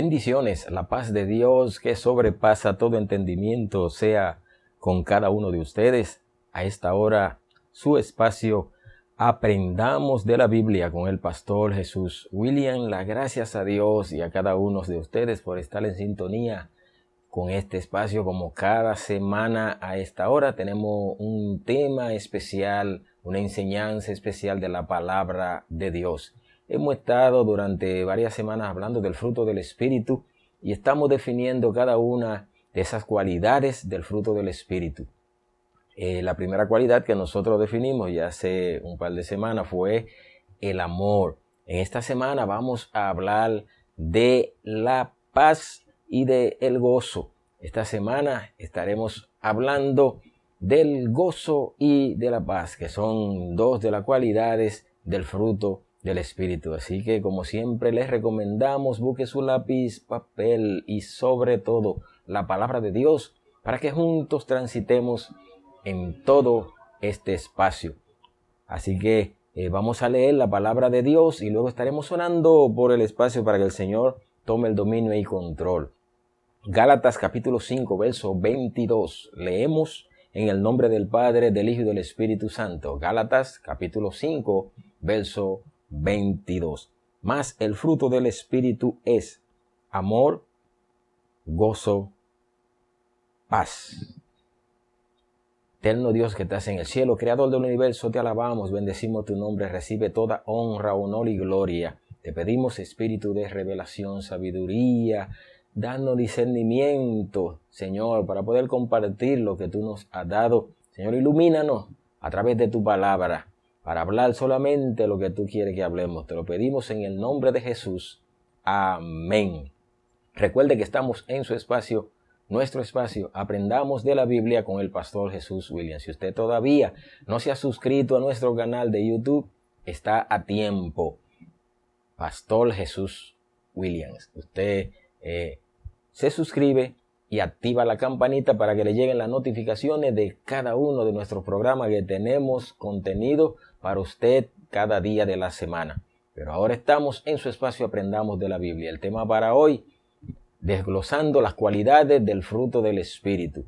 Bendiciones, la paz de Dios que sobrepasa todo entendimiento sea con cada uno de ustedes. A esta hora, su espacio, aprendamos de la Biblia con el pastor Jesús William. Las gracias a Dios y a cada uno de ustedes por estar en sintonía con este espacio. Como cada semana a esta hora tenemos un tema especial, una enseñanza especial de la palabra de Dios. Hemos estado durante varias semanas hablando del fruto del Espíritu y estamos definiendo cada una de esas cualidades del fruto del Espíritu. La primera cualidad que nosotros definimos ya hace un par de semanas fue el amor. En esta semana vamos a hablar de la paz y del gozo. Esta semana estaremos hablando del gozo y de la paz, que son dos de las cualidades del fruto del Espíritu. Así que, como siempre, les recomendamos busque su lápiz, papel y sobre todo la palabra de Dios para que juntos transitemos en todo este espacio. Así que vamos a leer la palabra de Dios y luego estaremos orando por el espacio para que el Señor tome el dominio y control. Gálatas capítulo 5, verso 22. Leemos en el nombre del Padre, del Hijo y del Espíritu Santo. Gálatas capítulo 5, verso 22. Mas el fruto del Espíritu es amor, gozo, paz. Eterno Dios que estás en el cielo, creador del universo, te alabamos, bendecimos tu nombre, recibe toda honra, honor y gloria. Te pedimos espíritu de revelación, sabiduría, danos discernimiento, Señor, para poder compartir lo que tú nos has dado. Señor, ilumínanos a través de tu palabra, para hablar solamente lo que tú quieres que hablemos. Te lo pedimos en el nombre de Jesús. Amén. Recuerde que estamos en su espacio, nuestro espacio, Aprendamos de la Biblia con el pastor Jesús William. Si usted todavía no se ha suscrito a nuestro canal de YouTube, está a tiempo. Pastor Jesús Williams. Usted se suscribe y activa la campanita para que le lleguen las notificaciones de cada uno de nuestros programas, que tenemos contenido para usted cada día de la semana. Pero ahora estamos en su espacio Aprendamos de la Biblia. El tema para hoy, desglosando las cualidades del fruto del Espíritu.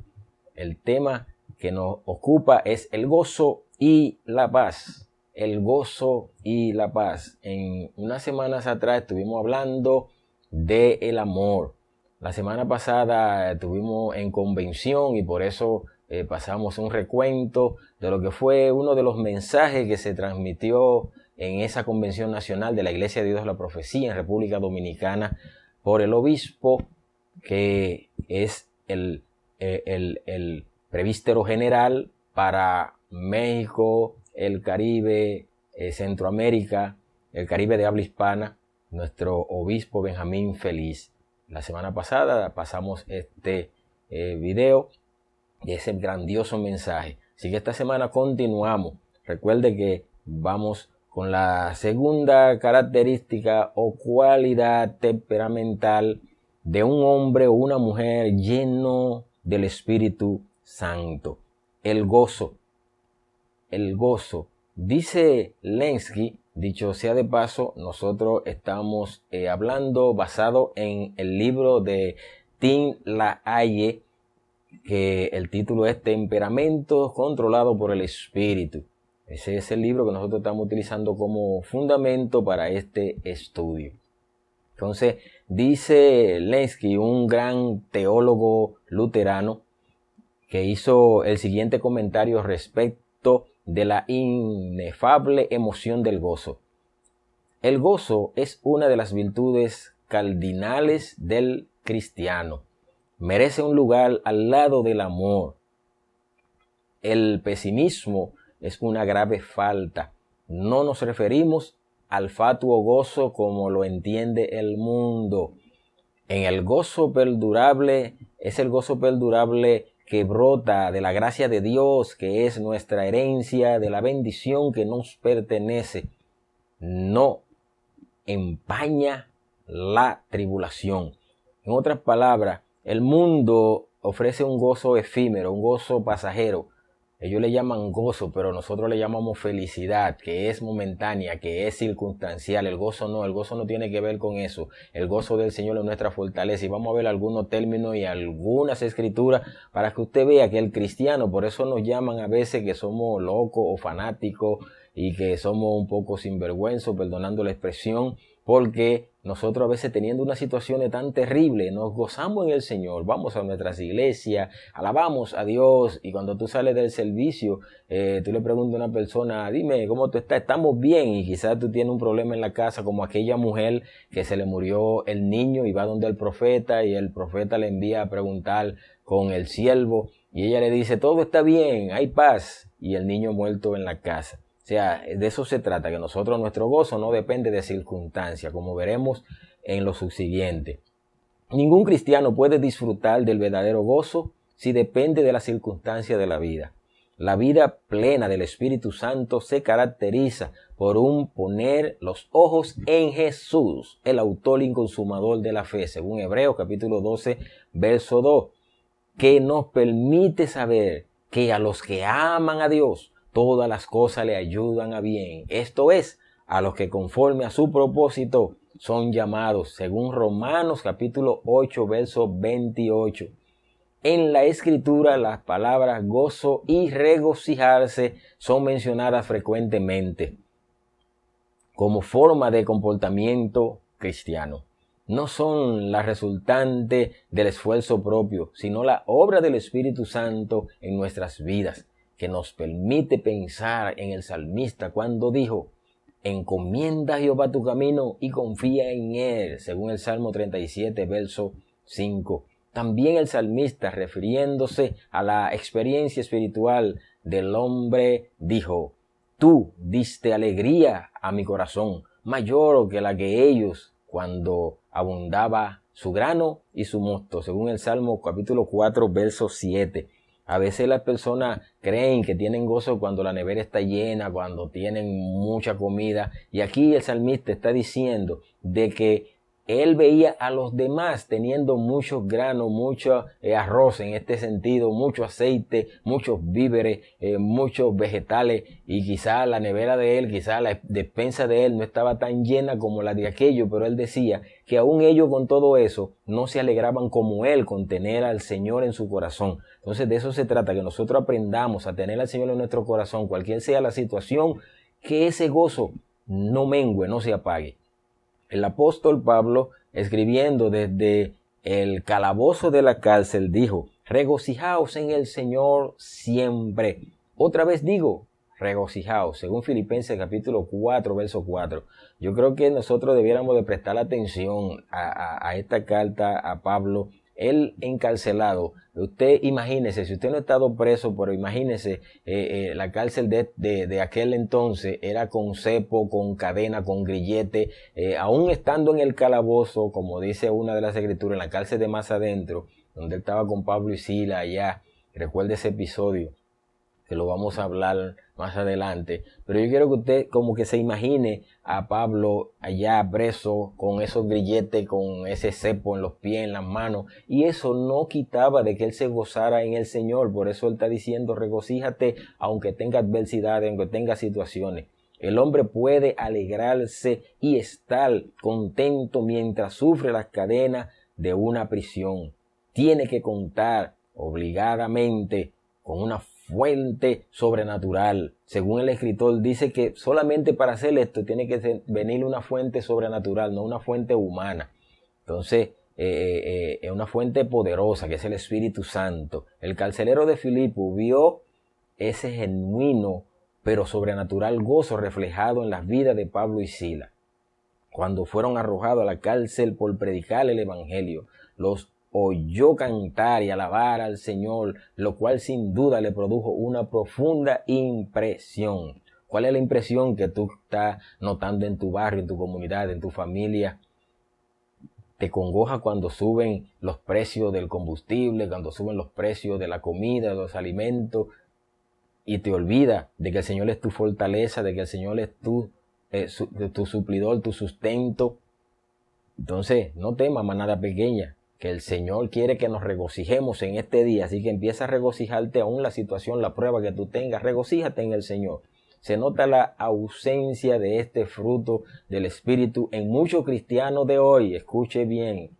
El tema que nos ocupa es el gozo y la paz. El gozo y la paz. En unas semanas atrás estuvimos hablando del amor. La semana pasada estuvimos en convención y por eso pasamos un recuento de lo que fue uno de los mensajes que se transmitió en esa convención nacional de la Iglesia de Dios de la Profecía en República Dominicana por el obispo, que es el presbítero general para México, el Caribe, Centroamérica, el Caribe de habla hispana, nuestro obispo Benjamín Feliz. La semana pasada pasamos este video y ese grandioso mensaje. Así que esta semana continuamos. Recuerde que vamos con la segunda característica o cualidad temperamental de un hombre o una mujer lleno del Espíritu Santo. El gozo. El gozo. Dice Lenski, dicho sea de paso, nosotros estamos hablando basado en el libro de Tim LaHaye, que el título es Temperamento controlado por el Espíritu. Ese es el libro que nosotros estamos utilizando como fundamento para este estudio. Entonces, dice Lenski, un gran teólogo luterano, que hizo el siguiente comentario respecto de la inefable emoción del gozo. El gozo es una de las virtudes cardinales del cristiano. Merece un lugar al lado del amor. El pesimismo es una grave falta. No nos referimos al fatuo gozo como lo entiende el mundo. En el gozo perdurable, es el gozo perdurable que brota de la gracia de Dios, que es nuestra herencia, de la bendición que nos pertenece. No empaña la tribulación. En otras palabras, el mundo ofrece un gozo efímero, un gozo pasajero. Ellos le llaman gozo, pero nosotros le llamamos felicidad, que es momentánea, que es circunstancial. El gozo no tiene que ver con eso. El gozo del Señor es nuestra fortaleza. Y vamos a ver algunos términos y algunas escrituras para que usted vea que el cristiano, por eso nos llaman a veces que somos locos o fanáticos y que somos un poco sinvergüenzos, perdonando la expresión, porque nosotros a veces teniendo unas situaciones tan terribles nos gozamos en el Señor, vamos a nuestras iglesias, alabamos a Dios, y cuando tú sales del servicio, tú le preguntas a una persona, dime, ¿cómo tú estás? Estamos bien, y quizás tú tienes un problema en la casa, como aquella mujer que se le murió el niño y va donde el profeta, y el profeta le envía a preguntar con el siervo, y ella le dice, todo está bien, hay paz, y el niño muerto en la casa. O sea, de eso se trata, que nosotros, nuestro gozo no depende de circunstancias, como veremos en lo subsiguiente. Ningún cristiano puede disfrutar del verdadero gozo si depende de las circunstancias de la vida. La vida plena del Espíritu Santo se caracteriza por un poner los ojos en Jesús, el autor y consumador de la fe, según Hebreos capítulo 12, verso 2, que nos permite saber que a los que aman a Dios, todas las cosas le ayudan a bien. Esto es, a los que conforme a su propósito son llamados, según Romanos capítulo 8, verso 28. En la Escritura las palabras gozo y regocijarse son mencionadas frecuentemente como forma de comportamiento cristiano. No son la resultante del esfuerzo propio, sino la obra del Espíritu Santo en nuestras vidas, que nos permite pensar en el salmista cuando dijo, encomienda a Jehová tu camino y confía en él, según el Salmo 37, verso 5. También el salmista, refiriéndose a la experiencia espiritual del hombre, dijo, tú diste alegría a mi corazón, mayor que la que ellos cuando abundaba su grano y su mosto, según el Salmo capítulo 4, verso 7. A veces las personas creen que tienen gozo cuando la nevera está llena, cuando tienen mucha comida. Y aquí el salmista está diciendo de que él veía a los demás teniendo muchos granos, mucho arroz en este sentido, mucho aceite, muchos víveres, muchos vegetales, y quizá la nevera de él, quizá la despensa de él no estaba tan llena como la de aquello, pero él decía que aún ellos con todo eso no se alegraban como él con tener al Señor en su corazón. Entonces de eso se trata, que nosotros aprendamos a tener al Señor en nuestro corazón, cualquier sea la situación, que ese gozo no mengue, no se apague. El apóstol Pablo, escribiendo desde el calabozo de la cárcel, dijo, regocijaos en el Señor siempre. Otra vez digo, regocijaos, según Filipenses capítulo 4, verso 4. Yo creo que nosotros debiéramos de prestar atención a esta carta a Pablo, él encarcelado. Usted imagínese, si usted no ha estado preso, pero imagínese, la cárcel de aquel entonces era con cepo, con cadena, con grillete, aún estando en el calabozo, como dice una de las escrituras, en la cárcel de más adentro, donde él estaba con Pablo y Sila allá. Recuerde ese episodio, que lo vamos a hablar más adelante, pero yo quiero que usted como que se imagine a Pablo allá preso con esos grilletes, con ese cepo en los pies, en las manos, y eso no quitaba de que él se gozara en el Señor. Por eso él está diciendo, regocíjate aunque tenga adversidades, aunque tenga situaciones. El hombre puede alegrarse y estar contento mientras sufre las cadenas de una prisión. Tiene que contar obligadamente con una fuente sobrenatural. Según el escritor, dice que solamente para hacer esto tiene que venir una fuente sobrenatural, no una fuente humana. Entonces, es una fuente poderosa, que es el Espíritu Santo. El carcelero de Filipo vio ese genuino pero sobrenatural gozo reflejado en las vidas de Pablo y Sila, cuando fueron arrojados a la cárcel por predicar el evangelio. Los oyó cantar y alabar al Señor, lo cual sin duda le produjo una profunda impresión. ¿Cuál es la impresión que tú estás notando en tu barrio, en tu comunidad, en tu familia? Te congoja cuando suben los precios del combustible, cuando suben los precios de la comida, de los alimentos, y te olvida de que el Señor es tu fortaleza, de que el Señor es tu suplidor, tu sustento. Entonces, no temas, manada pequeña, que el Señor quiere que nos regocijemos en este día, así que empieza a regocijarte aún la situación, la prueba que tú tengas, regocíjate en el Señor. Se nota la ausencia de este fruto del Espíritu en muchos cristianos de hoy, escuche bien.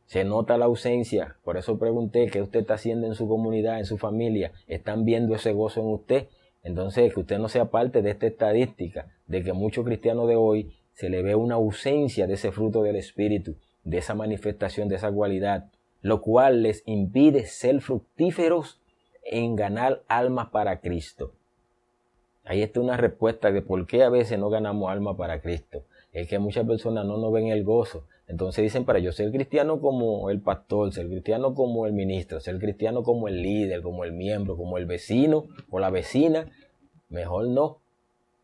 Se nota la ausencia, por eso pregunté qué usted está haciendo en su comunidad, en su familia. ¿Están viendo ese gozo en usted? Entonces, que usted no sea parte de esta estadística, de que muchos cristianos de hoy se le ve una ausencia de ese fruto del Espíritu, de esa manifestación, de esa cualidad, lo cual les impide ser fructíferos en ganar almas para Cristo. Ahí está una respuesta de por qué a veces no ganamos almas para Cristo. Es que muchas personas no nos ven el gozo. Entonces dicen, para yo ser cristiano como el pastor, ser cristiano como el ministro, ser cristiano como el líder, como el miembro, como el vecino o la vecina, mejor no.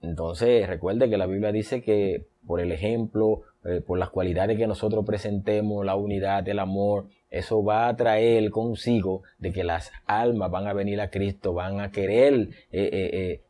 Entonces recuerde que la Biblia dice que por el ejemplo, por las cualidades que nosotros presentemos, la unidad, el amor, eso va a traer consigo de que las almas van a venir a Cristo, van a querer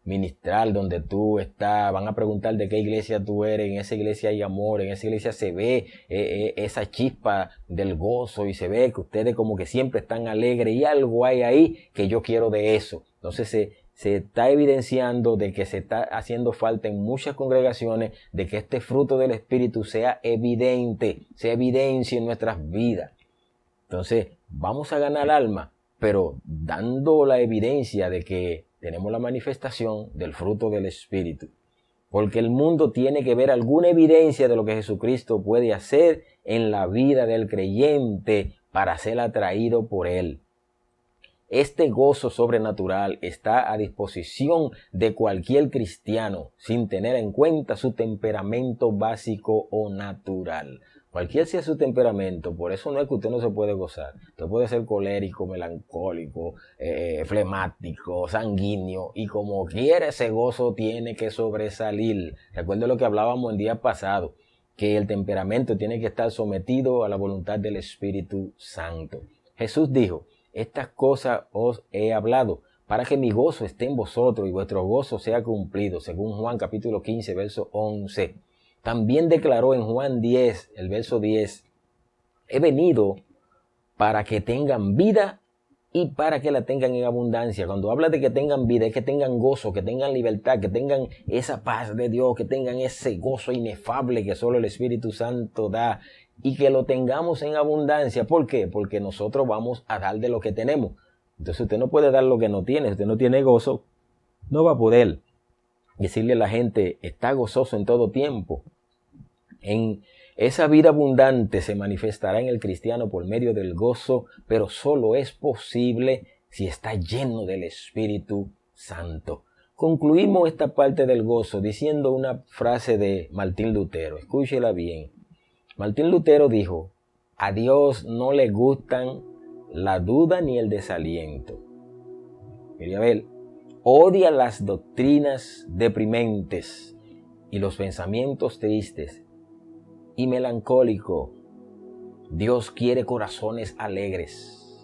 ministrar donde tú estás, van a preguntar de qué iglesia tú eres, en esa iglesia hay amor, en esa iglesia se ve esa chispa del gozo y se ve que ustedes como que siempre están alegres y algo hay ahí que yo quiero de eso. Entonces se está evidenciando de que se está haciendo falta en muchas congregaciones de que este fruto del Espíritu sea evidente, se evidencie en nuestras vidas. Entonces, vamos a ganar alma, pero dando la evidencia de que tenemos la manifestación del fruto del Espíritu. Porque el mundo tiene que ver alguna evidencia de lo que Jesucristo puede hacer en la vida del creyente para ser atraído por Él. Este gozo sobrenatural está a disposición de cualquier cristiano sin tener en cuenta su temperamento básico o natural. Cualquier sea su temperamento, por eso no es que usted no se puede gozar. Usted puede ser colérico, melancólico, flemático, sanguíneo y como quiera ese gozo tiene que sobresalir. Recuerde lo que hablábamos el día pasado, que el temperamento tiene que estar sometido a la voluntad del Espíritu Santo. Jesús dijo, estas cosas os he hablado, para que mi gozo esté en vosotros y vuestro gozo sea cumplido, según Juan capítulo 15, verso 11. También declaró en Juan 10, el verso 10, he venido para que tengan vida y para que la tengan en abundancia. Cuando habla de que tengan vida, es que tengan gozo, que tengan libertad, que tengan esa paz de Dios, que tengan ese gozo inefable que solo el Espíritu Santo da. Y que lo tengamos en abundancia. ¿Por qué? Porque nosotros vamos a dar de lo que tenemos. Entonces usted no puede dar lo que no tiene. Si usted no tiene gozo, no va a poder decirle a la gente, está gozoso en todo tiempo. En esa vida abundante se manifestará en el cristiano por medio del gozo, pero solo es posible si está lleno del Espíritu Santo. Concluimos esta parte del gozo diciendo una frase de Martín Lutero. Escúchela bien. Martín Lutero dijo, a Dios no le gustan la duda ni el desaliento. Quería ver, odia las doctrinas deprimentes y los pensamientos tristes y melancólicos. Dios quiere corazones alegres.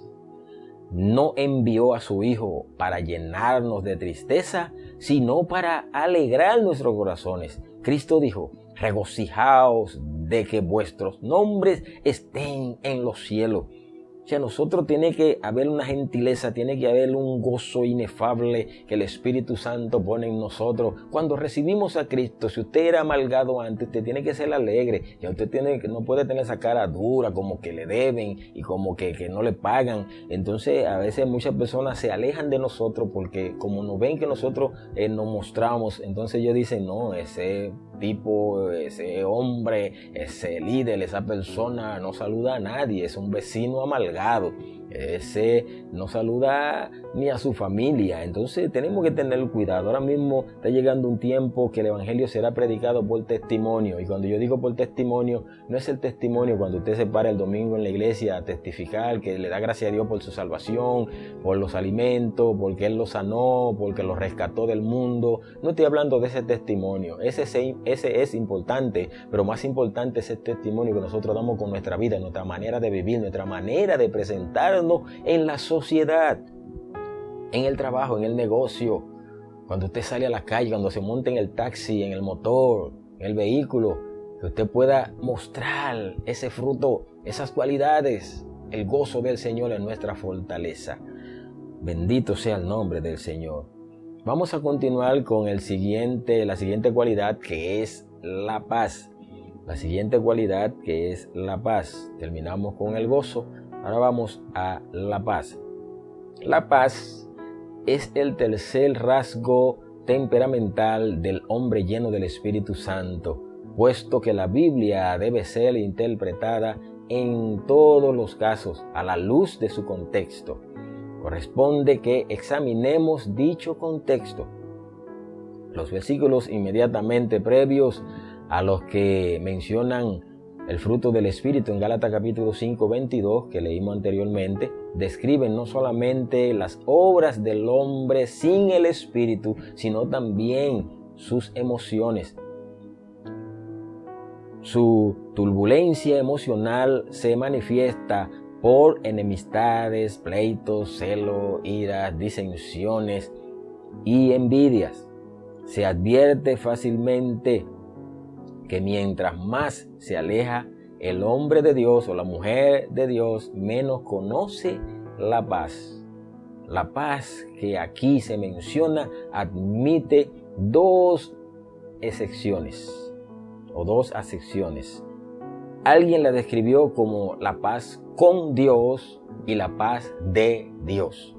No envió a su Hijo para llenarnos de tristeza, sino para alegrar nuestros corazones. Cristo dijo, regocijaos de que vuestros nombres estén en los cielos. O sea, nosotros tiene que haber una gentileza, tiene que haber un gozo inefable que el Espíritu Santo pone en nosotros. Cuando recibimos a Cristo, si usted era amargado antes, usted tiene que ser alegre. Ya usted no puede tener esa cara dura, como que le deben y como que no le pagan. Entonces, a veces muchas personas se alejan de nosotros porque como nos ven que nosotros nos mostramos, entonces ellos dicen, no, ese tipo, ese hombre, ese líder, esa persona no saluda a nadie, es un vecino amargado, ese no saluda ni a su familia. Entonces tenemos que tener cuidado. Ahora mismo está llegando un tiempo que el evangelio será predicado por testimonio, y cuando yo digo por testimonio, no es el testimonio cuando usted se para el domingo en la iglesia a testificar que le da gracias a Dios por su salvación, por los alimentos, porque Él lo sanó, porque lo rescató del mundo. No estoy hablando de ese testimonio, ese es importante, pero más importante es el testimonio que nosotros damos con nuestra vida, nuestra manera de vivir, nuestra manera de presentarnos en la sociedad, en el trabajo, en el negocio, cuando usted sale a la calle, cuando se monta en el taxi, en el motor, en el vehículo, que usted pueda mostrar ese fruto, esas cualidades. El gozo del Señor es nuestra fortaleza. Bendito sea el nombre del Señor. Vamos a continuar con la siguiente cualidad, que es la paz. La siguiente cualidad, que es la paz. Terminamos con el gozo. Ahora vamos a la paz. La paz es el tercer rasgo temperamental del hombre lleno del Espíritu Santo, puesto que la Biblia debe ser interpretada en todos los casos a la luz de su contexto. Corresponde que examinemos dicho contexto. Los versículos inmediatamente previos a los que mencionan el fruto del Espíritu en Gálatas capítulo 5, 22, que leímos anteriormente, describen no solamente las obras del hombre sin el Espíritu, sino también sus emociones. Su turbulencia emocional se manifiesta por enemistades, pleitos, celos, iras, disensiones y envidias. Se advierte fácilmente que mientras más se aleja el hombre de Dios o la mujer de Dios, menos conoce la paz. La paz que aquí se menciona admite dos excepciones o dos acepciones. Alguien la describió como la paz con Dios y la paz de Dios.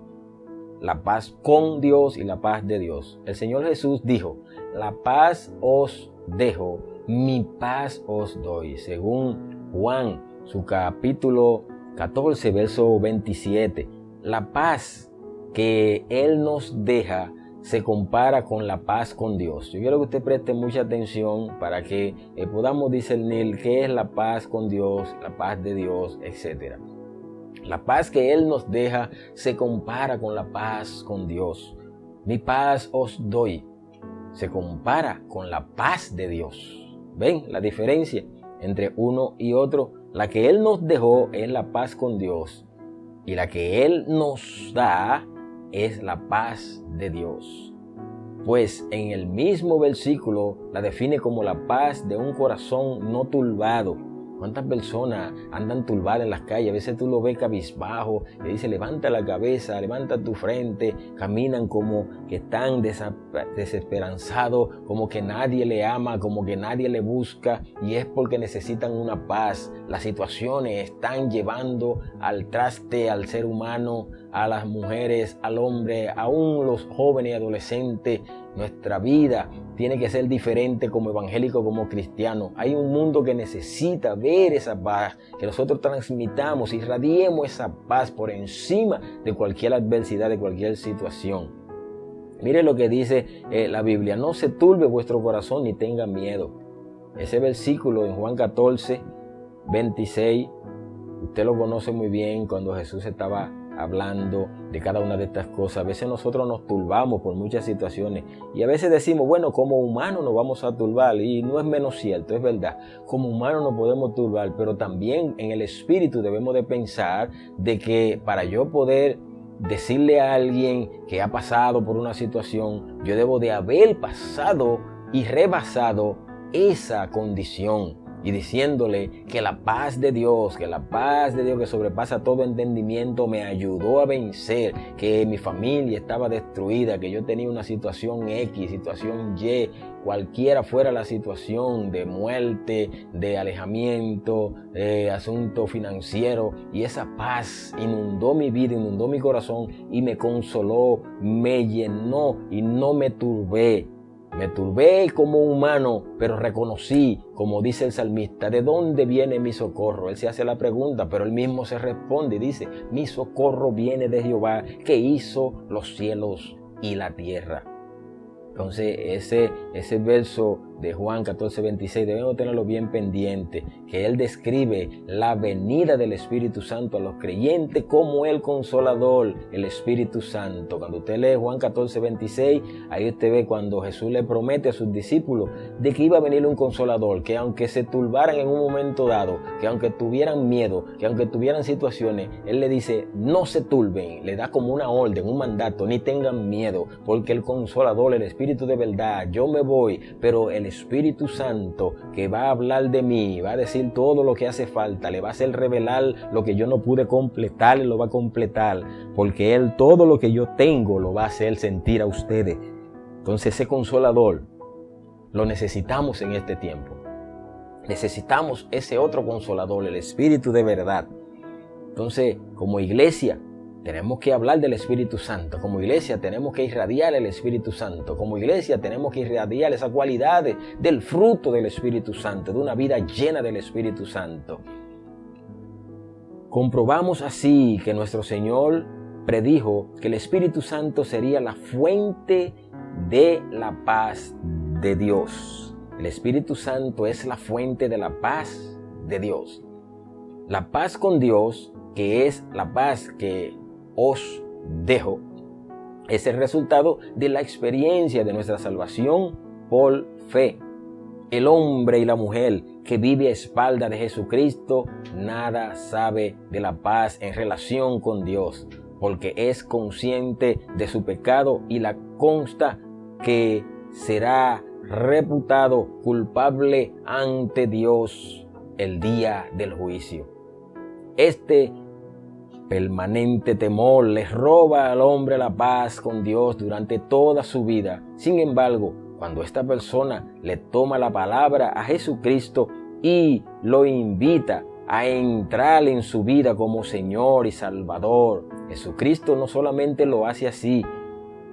La paz con Dios y la paz de Dios. El Señor Jesús dijo: la paz os dejo, mi paz os doy. Según Juan, su capítulo 14, verso 27. La paz que Él nos deja se compara con la paz con Dios. Yo quiero que usted preste mucha atención para que podamos discernir qué es la paz con Dios, la paz de Dios, etc. La paz que Él nos deja se compara con la paz con Dios. Mi paz os doy. Se compara con la paz de Dios. ¿Ven la diferencia entre uno y otro? La que Él nos dejó es la paz con Dios. Y la que Él nos da es la paz de Dios. Pues en el mismo versículo la define como la paz de un corazón no turbado. ¿Cuántas personas andan turbadas en las calles? A veces tú lo ves cabizbajo, le dice: levanta la cabeza, levanta tu frente. Caminan como que están desesperanzados, como que nadie le ama, como que nadie le busca, y es porque necesitan una paz. Las situaciones están llevando al traste al ser humano, a las mujeres, al hombre, aún los jóvenes y adolescentes. Nuestra vida tiene que ser diferente como evangélico, como cristiano. Hay un mundo que necesita ver esa paz, que nosotros transmitamos, irradiemos esa paz por encima de cualquier adversidad, de cualquier situación. Mire lo que dice la Biblia: no se turbe vuestro corazón ni tenga miedo. Ese versículo en Juan 14, 26, usted lo conoce muy bien, cuando Jesús estaba hablando de cada una de estas cosas. A veces nosotros nos turbamos por muchas situaciones y a veces decimos: bueno, como humanos nos vamos a turbar, y no es menos cierto, es verdad. Como humanos nos podemos turbar, pero también en el espíritu debemos de pensar de que para yo poder decirle a alguien que ha pasado por una situación, yo debo de haber pasado y rebasado esa condición, y diciéndole que la paz de Dios, que sobrepasa todo entendimiento, me ayudó a vencer, que mi familia estaba destruida, que yo tenía una situación X, situación Y, cualquiera fuera la situación, de muerte, de alejamiento, de asunto financiero, y esa paz inundó mi vida, inundó mi corazón y me consoló, me llenó y no me turbé. Me turbé como humano, pero reconocí, como dice el salmista, ¿de dónde viene mi socorro? Él se hace la pregunta, pero él mismo se responde y dice: mi socorro viene de Jehová, que hizo los cielos y la tierra. Entonces ese verso de Juan 14, 26 debemos tenerlo bien pendiente, que él describe la venida del Espíritu Santo a los creyentes como el Consolador, el Espíritu Santo. Cuando usted lee Juan 14, 26, ahí usted ve cuando Jesús le promete a sus discípulos de que iba a venir un Consolador, que aunque se turbaran en un momento dado, que aunque tuvieran miedo, que aunque tuvieran situaciones, él le dice: no se turben, le da como una orden, un mandato: ni tengan miedo, porque el Consolador, el Espíritu de verdad, yo me voy, pero el el Espíritu Santo, que va a hablar de mí, va a decir todo lo que hace falta, le va a hacer revelar lo que yo no pude completar, lo va a completar, porque Él todo lo que yo tengo lo va a hacer sentir a ustedes. Entonces ese consolador lo necesitamos en este tiempo. Necesitamos ese otro consolador, el Espíritu de verdad. Entonces, como iglesia, tenemos que hablar del Espíritu Santo. Como iglesia tenemos que irradiar el Espíritu Santo. Como iglesia tenemos que irradiar esas cualidades del fruto del Espíritu Santo, de una vida llena del Espíritu Santo. Comprobamos así que nuestro Señor predijo que el Espíritu Santo sería la fuente de la paz de Dios. El Espíritu Santo es la fuente de la paz de Dios. La paz con Dios, que es la paz que os dejo, es el resultado de la experiencia de nuestra salvación por fe. El hombre y la mujer que vive a espaldas de Jesucristo nada sabe de la paz en relación con Dios, porque es consciente de su pecado y la consta que será reputado culpable ante Dios el día del juicio. Este permanente temor le roba al hombre la paz con Dios durante toda su vida. Sin embargo, cuando esta persona le toma la palabra a Jesucristo y lo invita a entrar en su vida como Señor y Salvador, Jesucristo no solamente lo hace así,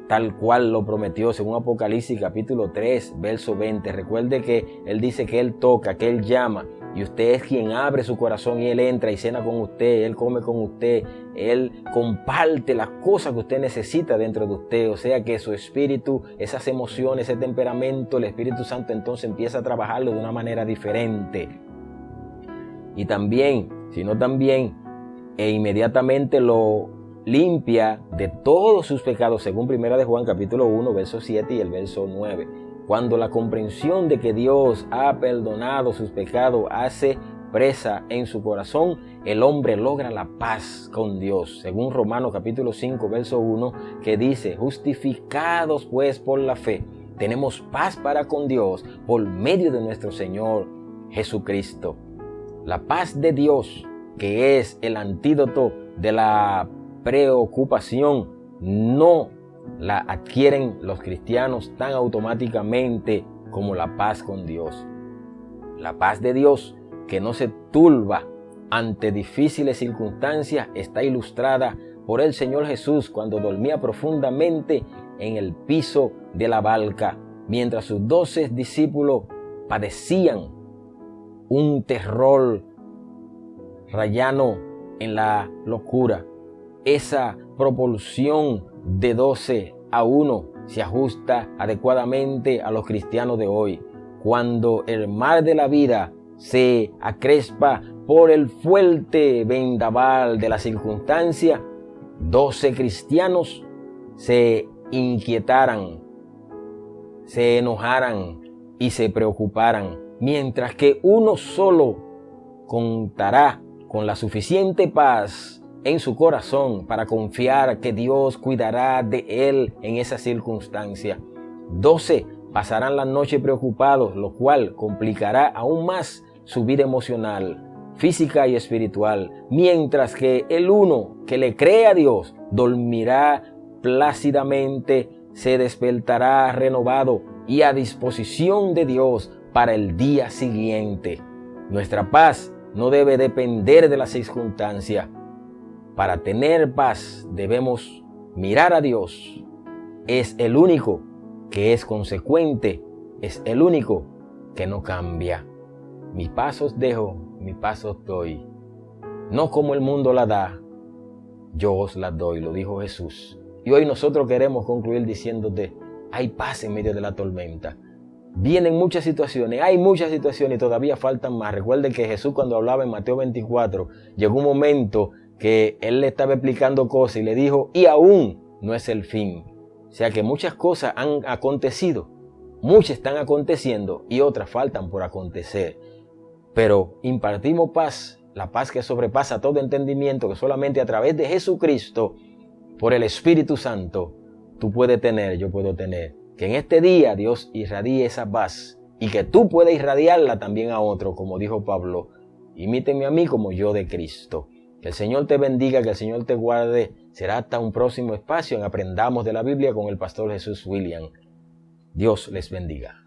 tal cual lo prometió según Apocalipsis capítulo 3, verso 20. Recuerde que Él dice que Él toca, que Él llama, y usted es quien abre su corazón y Él entra y cena con usted, Él come con usted, Él comparte las cosas que usted necesita dentro de usted. O sea que su espíritu, esas emociones, ese temperamento, el Espíritu Santo entonces empieza a trabajarlo de una manera diferente. Y también, sino también, inmediatamente lo limpia de todos sus pecados, según 1 de Juan capítulo 1, verso 7 y el verso 9. Cuando la comprensión de que Dios ha perdonado sus pecados hace presa en su corazón, el hombre logra la paz con Dios, según Romanos capítulo 5, verso 1, que dice: justificados pues por la fe, tenemos paz para con Dios por medio de nuestro Señor Jesucristo. La paz de Dios, que es el antídoto de la preocupación, no la adquieren los cristianos tan automáticamente como la paz con Dios. La paz de Dios, que no se turba ante difíciles circunstancias, está ilustrada por el Señor Jesús cuando dormía profundamente en el piso de la barca, mientras sus 12 discípulos padecían un terror rayano en la locura. Esa proporción de 12 a 1 se ajusta adecuadamente a los cristianos de hoy. Cuando el mar de la vida se acrespa por el fuerte vendaval de la circunstancia, 12 cristianos se inquietarán, se enojarán y se preocuparán, mientras que uno solo contará con la suficiente paz en su corazón para confiar que Dios cuidará de él en esa circunstancia. 12 pasarán la noche preocupados, lo cual complicará aún más su vida emocional, física y espiritual, mientras que el uno que le cree a Dios dormirá plácidamente, se despertará renovado y a disposición de Dios para el día siguiente. Nuestra paz no debe depender de las circunstancias. Para tener paz debemos mirar a Dios. Es el único que es consecuente, es el único que no cambia. Mi paz os dejo, mi paz os doy. No como el mundo la da, yo os la doy, lo dijo Jesús. Y hoy nosotros queremos concluir diciéndote: hay paz en medio de la tormenta. Vienen muchas situaciones, hay muchas situaciones y todavía faltan más. Recuerden que Jesús, cuando hablaba en Mateo 24, llegó un momento que Él le estaba explicando cosas y le dijo: y aún no es el fin. O sea que muchas cosas han acontecido, muchas están aconteciendo y otras faltan por acontecer. Pero impartimos paz, la paz que sobrepasa todo entendimiento, que solamente a través de Jesucristo, por el Espíritu Santo, tú puedes tener, yo puedo tener. Que en este día Dios irradie esa paz y que tú puedas irradiarla también a otro, como dijo Pablo, imítenme a mí como yo de Cristo. Que el Señor te bendiga, que el Señor te guarde. Será hasta un próximo espacio en Aprendamos de la Biblia con el pastor Jesús William. Dios les bendiga.